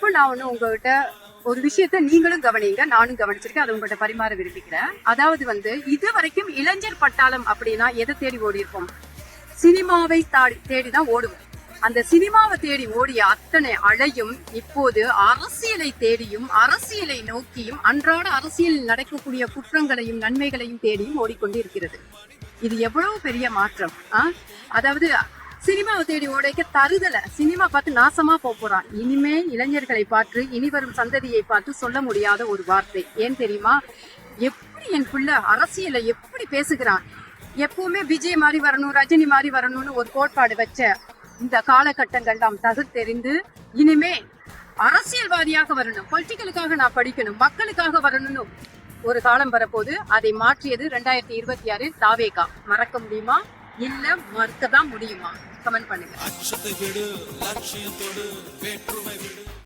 இப்ப நான் ஒண்ணு உங்ககிட்ட ஒரு விஷயத்த நீங்களும் கவனிங்க, நானும் கவனிச்சிருக்கேன், அதை உங்கள்கிட்ட பரிமாற விரும்பிக்கிறேன். அதாவது இது வரைக்கும் இளைஞர் பட்டாளம் அப்படின்னா எதை தேடி ஓடி இருப்போம்? சினிமாவை தேடிதான் ஓடுவோம். அந்த சினிமாவை தேடி ஓடிய அத்தனை அழையும் இப்போது அரசியலை தேடியும் அரசியலை நோக்கியும் அன்றாட அரசியலில் நடக்கக்கூடிய குற்றங்களையும் நன்மைகளையும் தேடியும் ஓடிக்கொண்டு இருக்கிறது. இது எவ்வளவு பெரிய மாற்றம்! அதாவது சினிமாவை தேடி ஓடைக்க தருதல சினிமா பார்த்து நாசமா போறான். இனிமே இளைஞர்களை பார்த்து இனி வரும் சந்ததியை பார்த்து சொல்ல முடியாத ஒரு வார்த்தை. ஏன் தெரியுமா? எப்படி என் பிள்ளை அரசியலை எப்படி பேசுகிறான், எப்பவுமே விஜய் மாதிரி வரணும், ரஜினி மாதிரி வரணும்னு ஒரு கோட்பாடு வச்ச இந்த காலகட்டங்கள் நாம் தகுத்தெறிந்து இனிமே அரசியல்வாதியாக வரணும், பொலிட்டிக்கலுக்காக நான் படிக்கணும், மக்களுக்காக வரணும்னு ஒரு காலம் வரப்போது. அதை மாற்றியது 2026 தாவேகா. மறக்க முடியுமா? இல்ல மறுக்கதான் முடியுமா? கமெண்ட் பண்ணுங்க.